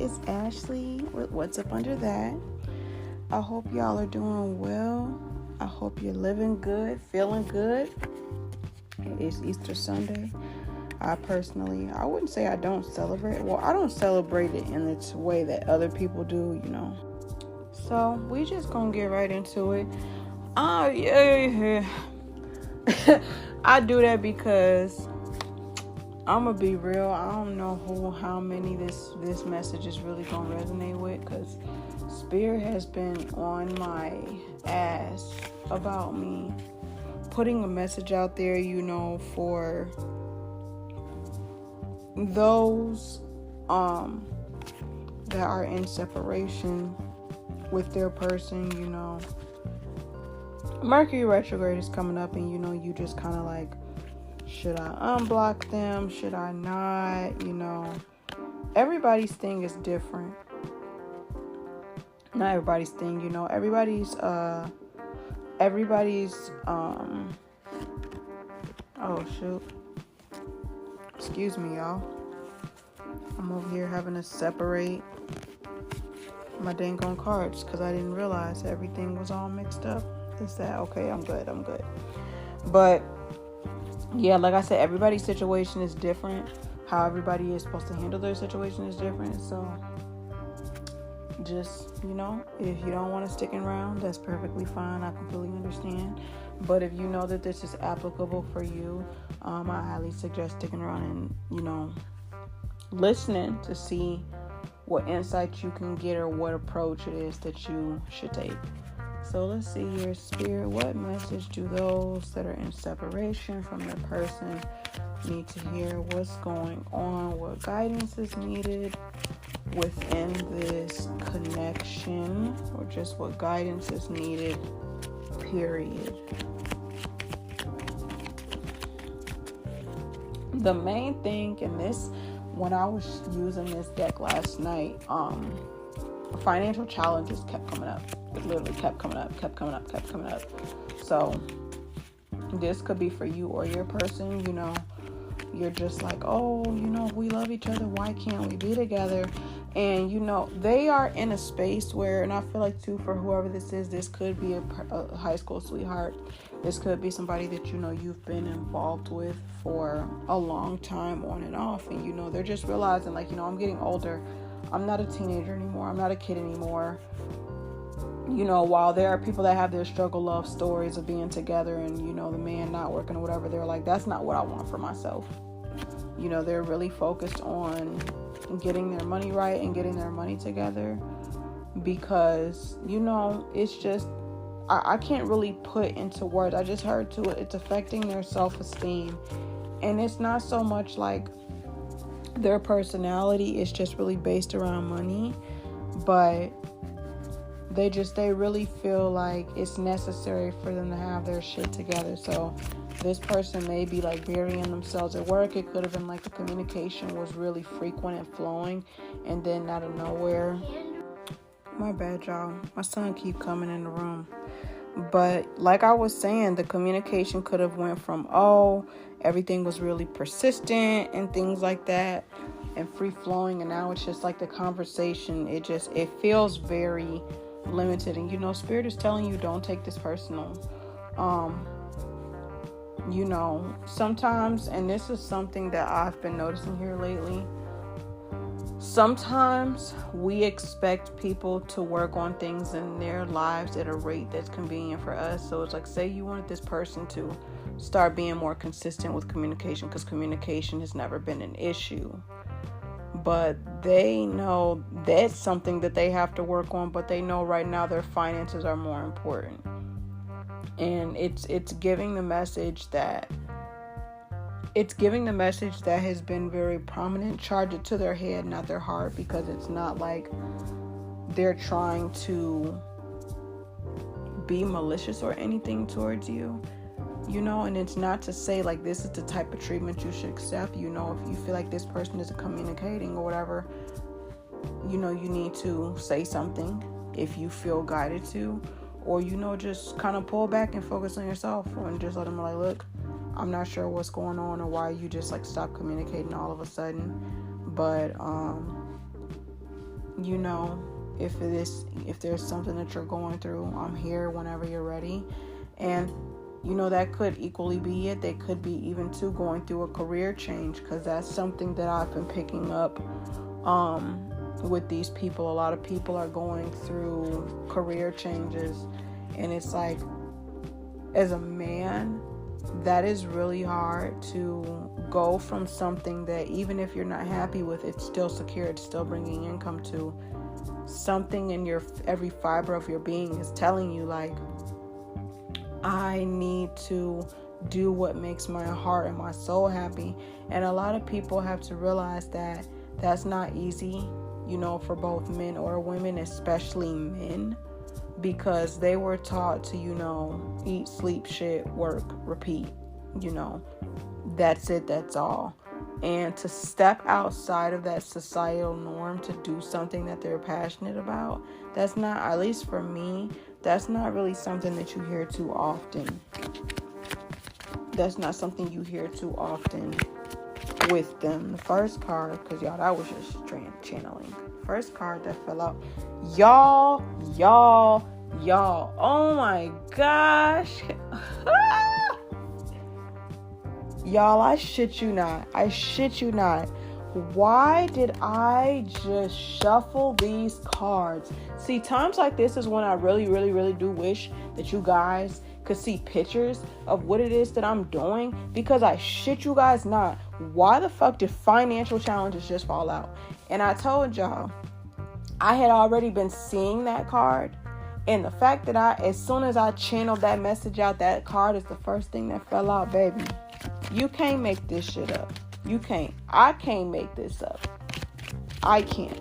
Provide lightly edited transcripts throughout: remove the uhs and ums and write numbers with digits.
it's Ashley with What's Up Under That. I hope y'all are doing well. I hope you're living good, feeling good. It's Easter Sunday. I wouldn't say I don't celebrate. Well, I don't celebrate it in its way that other people do, So, we just gonna get right into it. Yeah. I do that because I'm gonna be real. I don't know how many this message is really gonna resonate with, because Spirit has been on my ass about me putting a message out there, for those that are in separation with their person. Mercury retrograde is coming up, and you just kind of like, should I unblock them? Should I not? Everybody's thing is different. Not everybody's thing, everybody's oh shoot. Excuse me, y'all. I'm over here having to separate my dang on cards because I didn't realize everything was all mixed up. Is that okay? I'm good. But yeah, like I said, everybody's situation is different. How everybody is supposed to handle their situation is different. So just, if you don't want to stick around, that's perfectly fine. I completely understand. But if you know that this is applicable for you, I highly suggest sticking around and, listening to see what insight you can get or what approach it is that you should take. So let's see here, Spirit. What message do those that are in separation from their person need to hear? What's going on? What guidance is needed within this connection? Or just what guidance is needed, period. The main thing in this, when I was using this deck last night, financial challenges kept coming up. It literally kept coming up. So this could be for you or your person. You're just like, oh, we love each other. Why can't we be together? And, they are in a space where, and I feel like too, for whoever this is, this could be a high school sweetheart. This could be somebody that, you've been involved with for a long time on and off. And, they're just realizing like, I'm getting older. I'm not a teenager anymore. I'm not a kid anymore. While there are people that have their struggle love stories of being together and, the man not working or whatever, they're like, that's not what I want for myself. They're really focused on getting their money right and getting their money together because, it's just, I can't really put into words. I just heard to it. It's affecting their self-esteem. And it's not so much like their personality. It's just really based around money. But they really feel like it's necessary for them to have their shit together. So this person may be like burying themselves at work. It could have been like the communication was really frequent and flowing, and then out of nowhere, my bad, y'all, my son keep coming in the room. But like I was saying, the communication could have went from, everything was really persistent and things like that and free flowing, and now it's just like the conversation, it feels very limited. And Spirit is telling you, don't take this personal. Sometimes, and this is something that I've been noticing here lately, sometimes we expect people to work on things in their lives at a rate that's convenient for us. So it's like, say you wanted this person to start being more consistent with communication, because communication has never been an issue. But they know that's something that they have to work on, but they know right now their finances are more important. And it's giving the message that has been very prominent. Charge it to their head, not their heart, because it's not like they're trying to be malicious or anything towards you. And it's not to say like this is the type of treatment you should accept. If you feel like this person isn't communicating or whatever, you need to say something if you feel guided to, or just kind of pull back and focus on yourself and just let them like, look, I'm not sure what's going on or why you just like stop communicating all of a sudden, but you know, if there's something that you're going through, I'm here whenever you're ready. And you know, that could equally be it. They could be even too going through a career change, because that's something that I've been picking up with these people. A lot of people are going through career changes, and it's like, as a man, that is really hard to go from something that, even if you're not happy with, it's still secure, it's still bringing income, to something in your every fiber of your being is telling you, like, I need to do what makes my heart and my soul happy. And a lot of people have to realize that that's not easy, you know, for both men or women, especially men, because they were taught to, you know, eat, sleep, shit, work, repeat, you know, that's it, that's all. And to step outside of that societal norm to do something that they're passionate about, that's not, at least for me, that's not really something that you hear too often. That's not something you hear too often with them. The first card, because y'all, that was just channeling. First card that fell out. Y'all. Oh my gosh. Y'all, I shit you not. Why did I just shuffle these cards? See, times like this is when I really do wish that you guys could see pictures of what it is that I'm doing, because I shit you guys not. Why the fuck did financial challenges just fall out? And I told y'all, I had already been seeing that card. And the fact that as soon as I channeled that message out, that card is the first thing that fell out, baby. You can't make this shit up. You can't. I can't make this up. I can't.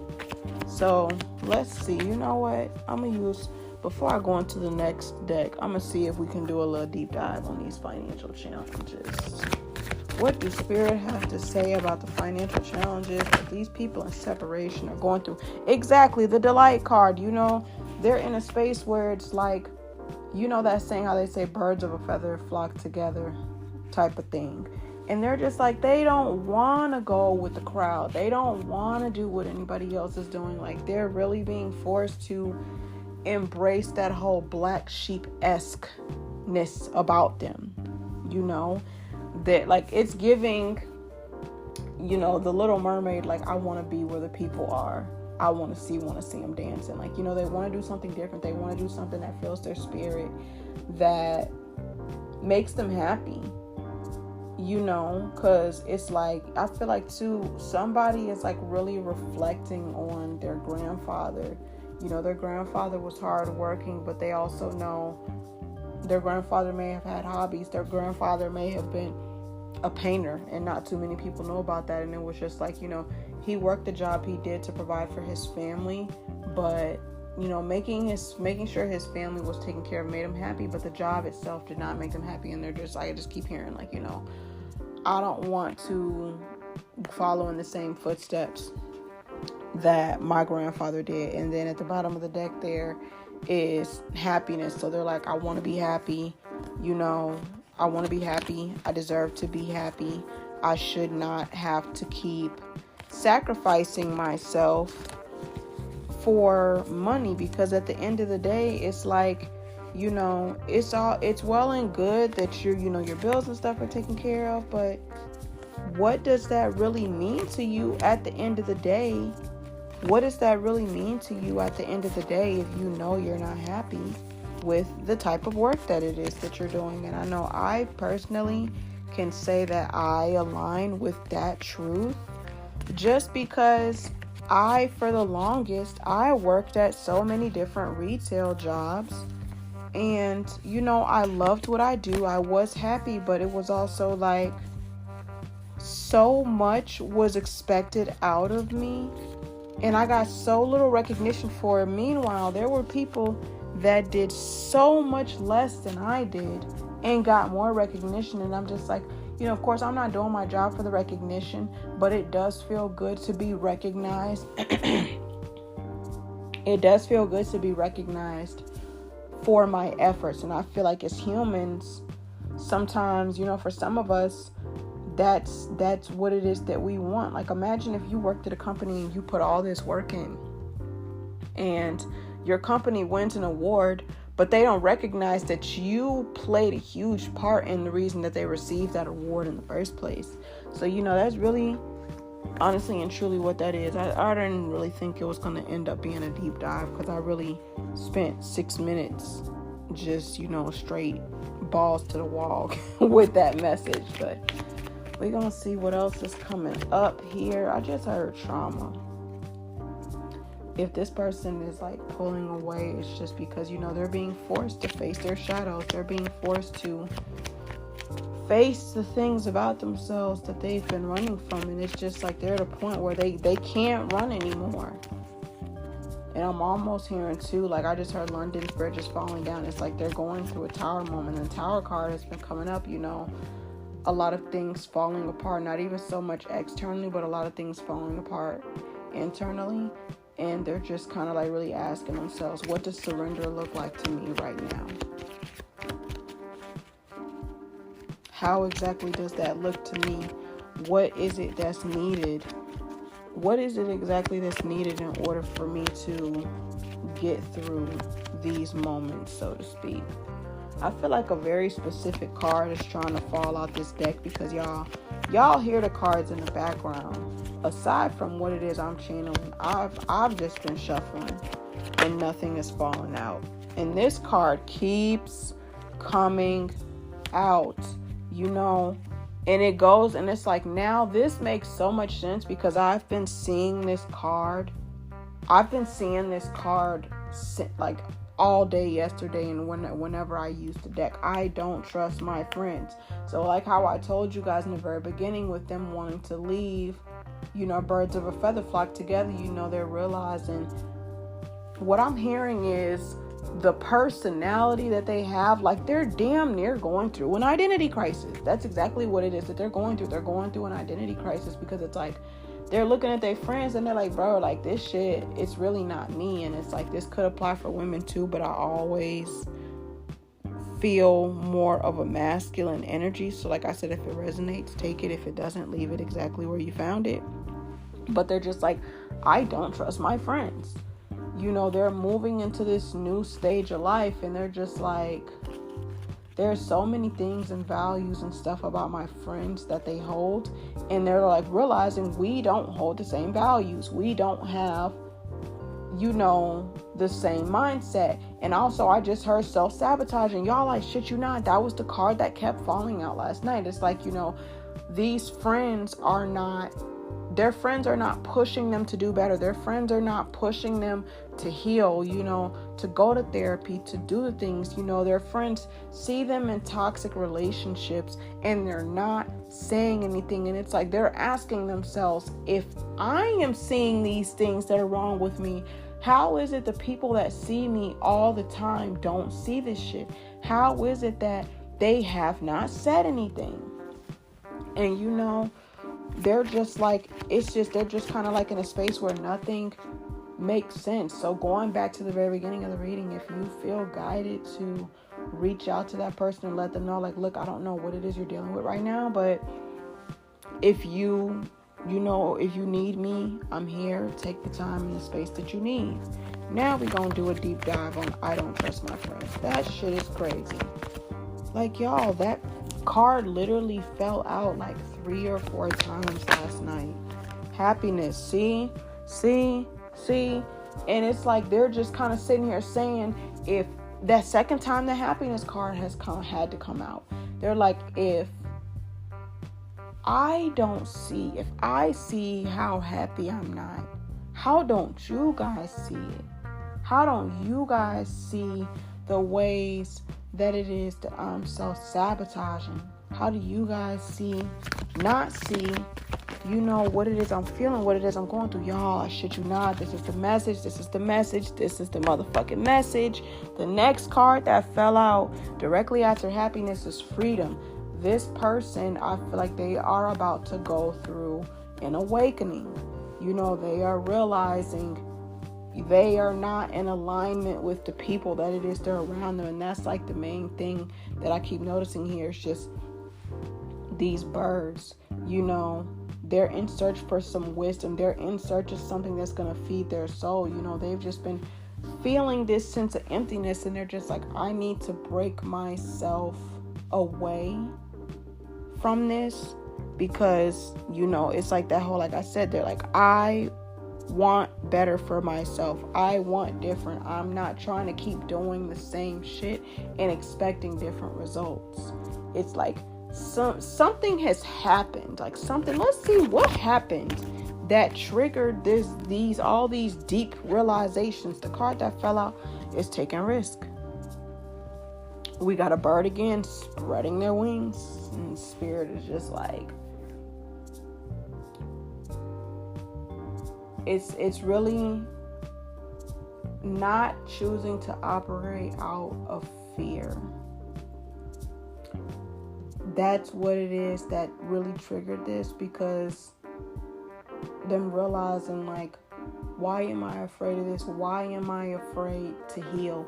So let's see. You know what? I'm going to use, before I go into the next deck, I'm going to see if we can do a little deep dive on these financial challenges. What does Spirit have to say about the financial challenges that these people in separation are going through? Exactly. The delight card, you know, they're in a space where it's like, you know that saying how they say birds of a feather flock together type of thing. And they're just like, they don't want to go with the crowd. They don't want to do what anybody else is doing. Like, they're really being forced to embrace that whole black sheep-esque-ness about them. You know, that, like, it's giving, you know, the Little Mermaid, like, I want to be where the people are. I want to see them dancing. Like, you know, they want to do something different. They want to do something that fills their spirit, that makes them happy. You know, because it's like, I feel like too, somebody is like really reflecting on their grandfather. You know, their grandfather was hardworking, but they also know their grandfather may have had hobbies. Their grandfather may have been a painter, and not too many people know about that. And it was just like, you know, he worked the job he did to provide for his family, but, you know, making sure his family was taken care of made him happy, but the job itself did not make them happy. And they're just like, I just keep hearing, like, you know, I don't want to follow in the same footsteps that my grandfather did. And then at the bottom of the deck there is happiness. So they're like, I want to be happy. You know, I want to be happy. I deserve to be happy. I should not have to keep sacrificing myself for money, because at the end of the day, it's like, you know, it's well and good that your bills and stuff are taken care of, but what does that really mean to you at the end of the day? What does that really mean to you at the end of the day if you know you're not happy with the type of work that it is that you're doing? And I know I personally can say that I align with that truth, just because for the longest, I worked at so many different retail jobs. And, you know, I loved what I do. I was happy, but it was also like so much was expected out of me. And I got so little recognition for it. Meanwhile, there were people that did so much less than I did and got more recognition. And I'm just like, you know, of course, I'm not doing my job for the recognition, but it does feel good to be recognized. It does feel good to be recognized for my efforts. And I feel like as humans, sometimes, you know, for some of us, that's what it is that we want. Like, imagine if you worked at a company and you put all this work in and your company wins an award, but they don't recognize that you played a huge part in the reason that they received that award in the first place. So, that's really, honestly and truly what that is. I didn't really think it was going to end up being a deep dive, because I really spent 6 minutes just, straight balls to the wall with that message. But we're going to see what else is coming up here. I just heard trauma. If this person is like pulling away, it's just because, they're being forced to face their shadows. They're being forced to face the things about themselves that they've been running from. And it's just like they're at a point where they can't run anymore. And I'm almost hearing too, like I just heard London's bridge is falling down. It's like they're going through a tower moment. And the tower card has been coming up, a lot of things falling apart. Not even so much externally, but a lot of things falling apart internally. And they're just kind of like really asking themselves, what does surrender look like to me right now? How exactly does that look to me? What is it that's needed? What is it exactly that's needed in order for me to get through these moments, so to speak? I feel like a very specific card is trying to fall out this deck, because y'all hear the cards in the background. Aside from what it is I'm channeling, I've just been shuffling and nothing is falling out. And this card keeps coming out, and it goes, and it's like, now this makes so much sense, because I've been seeing this card like all day yesterday, and whenever I use the deck. I don't trust my friends. So like how I told you guys in the very beginning with them wanting to leave, birds of a feather flock together, they're realizing, what I'm hearing is the personality that they have, like they're damn near going through an identity crisis. That's exactly what it is that they're going through. They're going through an identity crisis, because it's like they're looking at their friends and they're like, bro, like this shit, it's really not me. And it's like, this could apply for women too, but I always feel more of a masculine energy. So like I said, if it resonates, take it. If it doesn't, leave it exactly where you found it. But they're just like, I don't trust my friends. They're moving into this new stage of life, and they're just like, there's so many things and values and stuff about my friends that they hold, and they're like realizing we don't hold the same values. We don't have, the same mindset. And also, I just heard self-sabotaging. Y'all, I shit you not, that was the card that kept falling out last night. It's like, these friends are not, their friends are not pushing them to do better. Their friends are not pushing them to heal, to go to therapy, to do the things, their friends see them in toxic relationships and they're not saying anything. And it's like they're asking themselves, if I am seeing these things that are wrong with me, how is it the people that see me all the time don't see this shit? How is it that they have not said anything? And they're just like, they're just kind of like in a space where nothing makes sense. So going back to the very beginning of the reading, if you feel guided to reach out to that person and let them know, like, look, I don't know what it is you're dealing with right now, but if you need me, I'm here. Take the time and the space that you need. Now we're going to do a deep dive on I don't trust my friends. That shit is crazy. Like, y'all, that card literally fell out like 3 or 4 times last night. Happiness. See? And it's like they're just kind of sitting here saying, if that second time the happiness card had to come out, they're like, if I see how happy I'm not, how don't you guys see it? How don't you guys see the ways that it is that I'm self-sabotaging? How do you guys not see, what it is I'm feeling, what it is I'm going through? Y'all, I shit you not. This is the message. This is the motherfucking message. The next card that fell out directly after happiness is freedom. This person, I feel like they are about to go through an awakening. They are realizing they are not in alignment with the people that it is they're around them. And that's like the main thing that I keep noticing here. It's just these birds, they're in search for some wisdom. They're in search of something that's going to feed their soul. They've just been feeling this sense of emptiness, and they're just like, I need to break myself away from this, because it's like that whole, like I said, they're like, I want better for myself. I want different. I'm not trying to keep doing the same shit and expecting different results. It's like something has happened. Like something, let's see what happened that triggered all these deep realizations. The card that fell out is taking risk. We got a bird again spreading their wings, and spirit is just like, it's really not choosing to operate out of fear. That's what it is that really triggered this, because them realizing, like, why am I afraid of this? Why am I afraid to heal?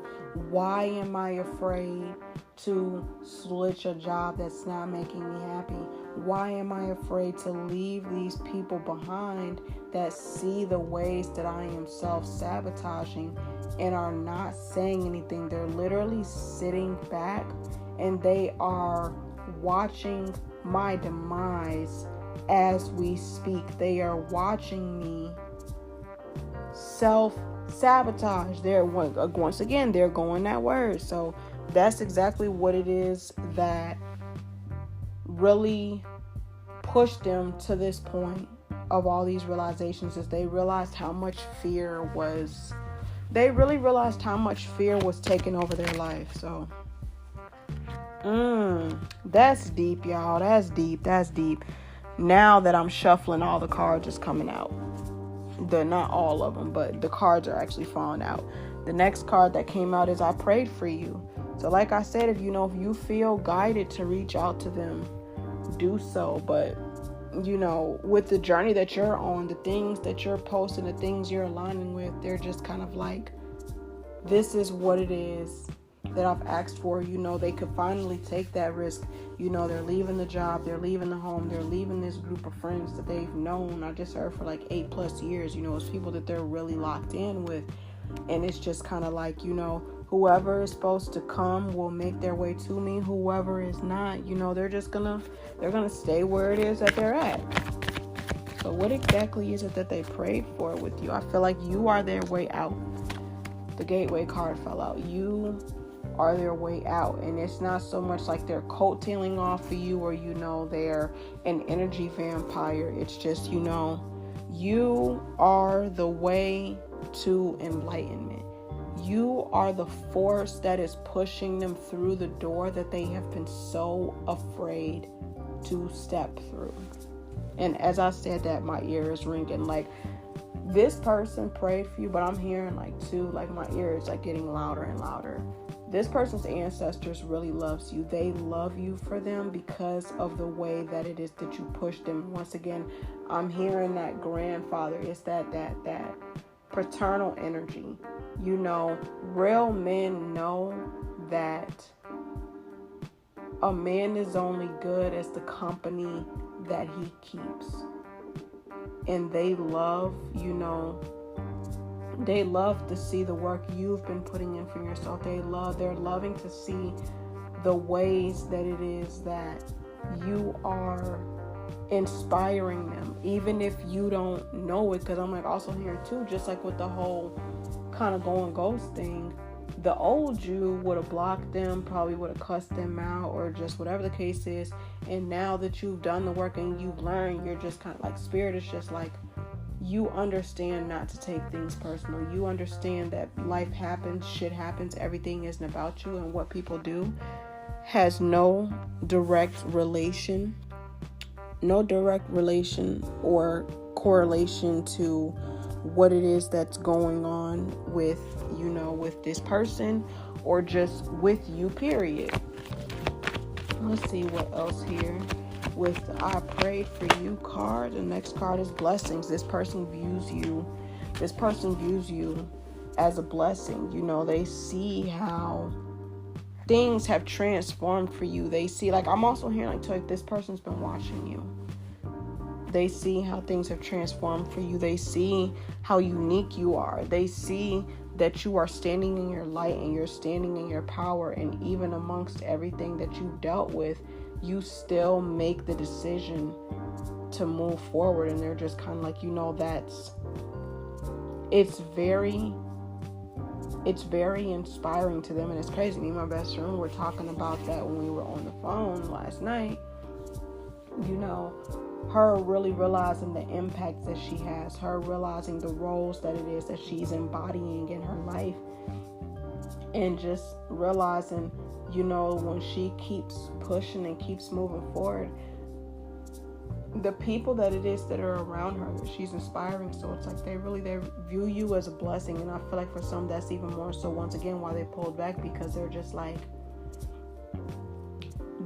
Why am I afraid to switch a job that's not making me happy? Why am I afraid to leave these people behind that see the ways that I am self-sabotaging and are not saying anything? They're literally sitting back and they are watching my demise as we speak. They are watching me self-sabotage. Once again, they're going that word. So that's exactly what it is that really pushed them to this point of all these realizations, is they realized how much fear was taking over their life. So that's deep, y'all. That's deep. Now that I'm shuffling, all the cards is coming out. Not all of them, but the cards are actually falling out. The next card that came out is I prayed for you. So like I said, if you feel guided to reach out to them, do so. But with the journey that you're on, the things that you're posting, the things you're aligning with, they're just kind of like, this is what it is that I've asked for. They could finally take that risk. They're leaving the job, they're leaving the home, they're leaving this group of friends that they've known, I just heard, for like 8+ years. It's people that they're really locked in with. And it's just kind of like, whoever is supposed to come will make their way to me. Whoever is not, they're gonna stay where it is that they're at. So what exactly is it that they prayed for with you? I feel like you are their way out. The gateway card fell out. You are their way out, and it's not so much like they're coattailing off of you, or they're an energy vampire. It's just you are the way to enlightenment. You are the force that is pushing them through the door that they have been so afraid to step through. And as I said that, my ear is ringing. Like, this person prayed for you, but I'm hearing my ear is like getting louder and louder. This person's ancestors really loves you. They love you for them because of the way that it is that you push them. Once again, I'm hearing that grandfather. It's that paternal energy. Real men know that a man is only good as the company that he keeps. And they love, they love to see the work you've been putting in for yourself. They're loving to see the ways that it is that you are inspiring them, even if you don't know it. Because I'm like also hearing too, just like with the whole kind of going ghost thing, the old you would have blocked them, probably would have cussed them out, or just whatever the case is. And now that you've done the work and you've learned, you're just kind of like, spirit is just like, you understand not to take things personal. You understand that life happens, shit happens, everything isn't about you, and what people do has no direct relation or correlation to what it is that's going on with, with this person, or just with you, period. Let's see what else here. With the I prayed for you card, the next card is blessings. This person views you as a blessing. They see how things have transformed for you. They see, like, I'm also hearing like this person's been watching you. They see how things have transformed for you. They see how unique you are. They see that you are standing in your light and you're standing in your power. And even amongst everything that you've dealt with, you still make the decision to move forward. And they're just kind of like, it's very inspiring to them. And it's crazy. Me and my best friend were talking about that when we were on the phone last night. Her really realizing the impact that she has, her realizing the roles that it is that she's embodying in her life, and just realizing, when she keeps pushing and keeps moving forward, the people that it is that are around her that she's inspiring. So it's like they view you as a blessing. And I feel like for some that's even more so, once again, why they pulled back, because they're just like,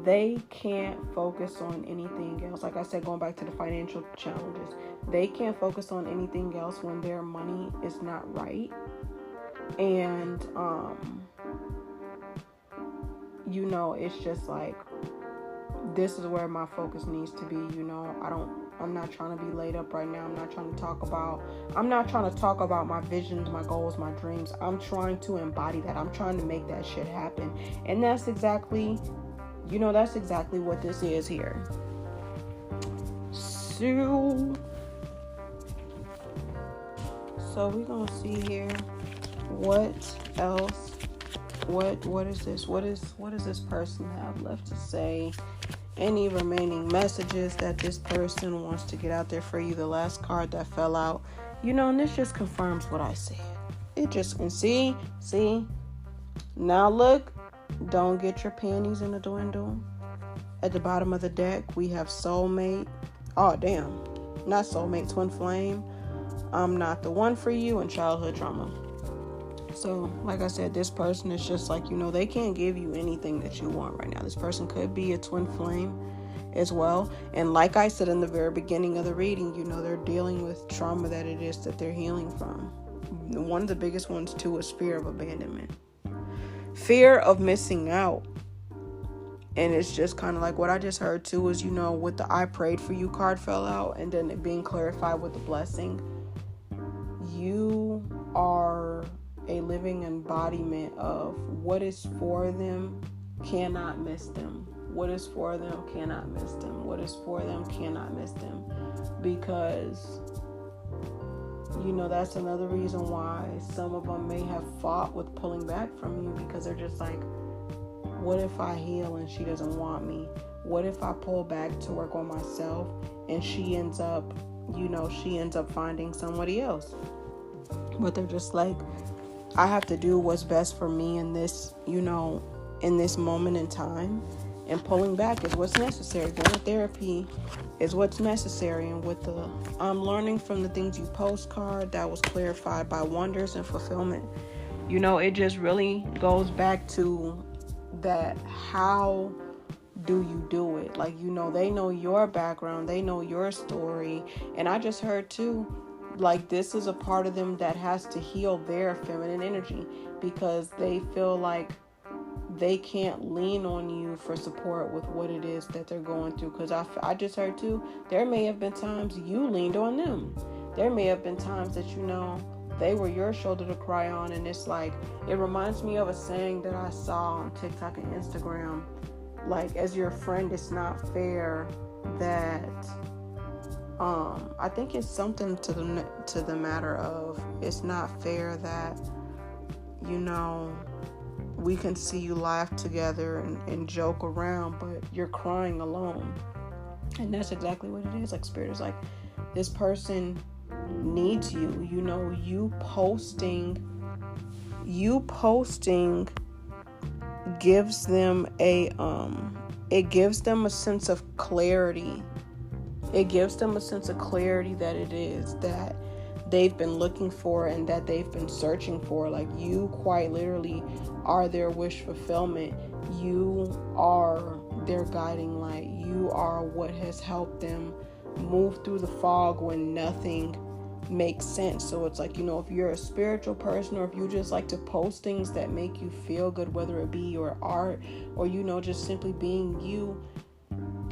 they can't focus on anything else. Like I said, going back to the financial challenges, they can't focus on anything else when their money is not right. And it's just like, this is where my focus needs to be. I'm not trying to be laid up right now. I'm not trying to talk about my visions, my goals, my dreams. I'm trying to embody that. I'm trying to make that shit happen. And that's exactly what this is here. So we're gonna see here what else. What is this? What does this person have left to say? Any remaining messages that this person wants to get out there for you? The last card that fell out, and this just confirms what I said. It just, and see, now look, don't get your panties in a dwindle. At the bottom of the deck, we have soulmate. Oh, damn. Not soulmate, twin flame. I'm not the one for you, and childhood trauma. So, like I said, this person is just like, they can't give you anything that you want right now. This person could be a twin flame as well. And like I said in the very beginning of the reading, they're dealing with trauma that it is that they're healing from. One of the biggest ones, too, is fear of abandonment. Fear of missing out. And it's just kind of like what I just heard, too, is, with the I prayed for you card fell out, and then it being clarified with the blessing. You are a living embodiment of what is for them cannot miss them. What is for them cannot miss them. What is for them cannot miss them. Because, that's another reason why some of them may have fought with pulling back from you, because they're just like, what if I heal and she doesn't want me? What if I pull back to work on myself and she ends up finding somebody else? But they're just like, I have to do what's best for me in this, in this moment in time. And pulling back is what's necessary. Going to therapy is what's necessary. And with the I'm learning from the things you postcard, that was clarified by wonders and fulfillment. It just really goes back to that. How do you do it? Like, they know your background. They know your story. And I just heard too, like, this is a part of them that has to heal their feminine energy, because they feel like they can't lean on you for support with what it is that they're going through. Because I just heard too, there may have been times you leaned on them. There may have been times that, they were your shoulder to cry on. And it's like, it reminds me of a saying that I saw on TikTok and Instagram. Like, as your friend, it's not fair that, I think it's something to the matter of, it's not fair that, we can see you laugh together and joke around, but you're crying alone. And that's exactly what it is. Like, Spirit is like, this person needs you. You posting gives them it gives them a sense of clarity. It gives them a sense of clarity that it is that they've been looking for and that they've been searching for. Like, you quite literally are their wish fulfillment. You are their guiding light. You are what has helped them move through the fog when nothing makes sense. So it's like, if you're a spiritual person, or if you just like to post things that make you feel good, whether it be your art or, just simply being you,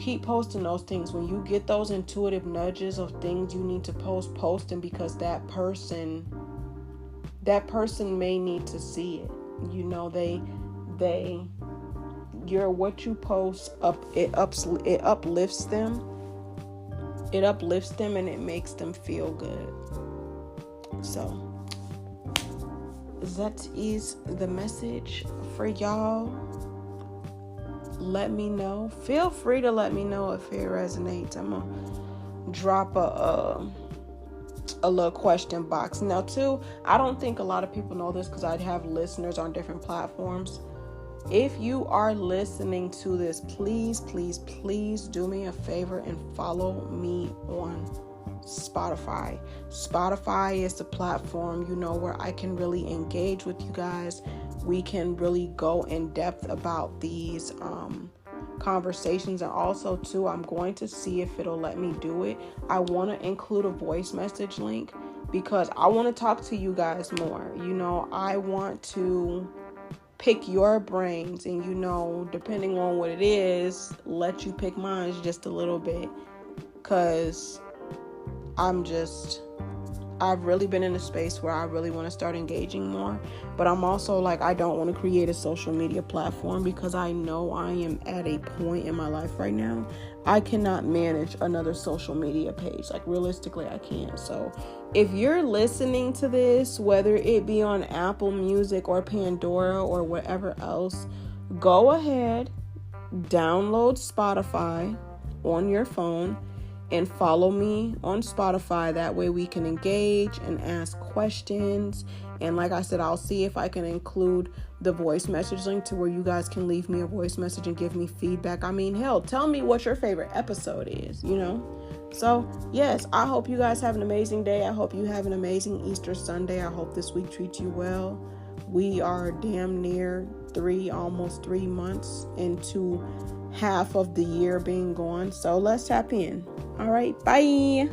keep posting those things. When you get those intuitive nudges of things you need to post them, because that person may need to see it. You know, what you post it uplifts them. It uplifts them and it makes them feel good. So that is the message for y'all. Let me know. Feel free to let me know if it resonates. I'm gonna drop a little question box. Now too, I don't think a lot of people know this because I'd have listeners on different platforms. If you are listening to this, please do me a favor and follow me on Spotify. Spotify is the platform, where I can really engage with you guys. We can really go in depth about these conversations. And also too, I'm going to see if it'll let me do it. I want to include a voice message link because I want to talk to you guys more. I want to pick your brains and, depending on what it is, let you pick mine just a little bit, because I've really been in a space where I really want to start engaging more, but I'm also I don't want to create a social media platform because I know I am at a point in my life right now. I cannot manage another social media page. Realistically, I can't. So if you're listening to this, whether it be on Apple Music or Pandora or whatever else, go ahead, download Spotify on your phone and follow me on Spotify. That way we can engage and ask questions. And like I said, I'll see if I can include the voice message link to where you guys can leave me a voice message and give me feedback. I mean, hell, tell me what your favorite episode is, So, yes, I hope you guys have an amazing day. I hope you have an amazing Easter Sunday. I hope this week treats you well. We are damn near almost 3 months into half of the year being gone. So let's tap in. All right, bye.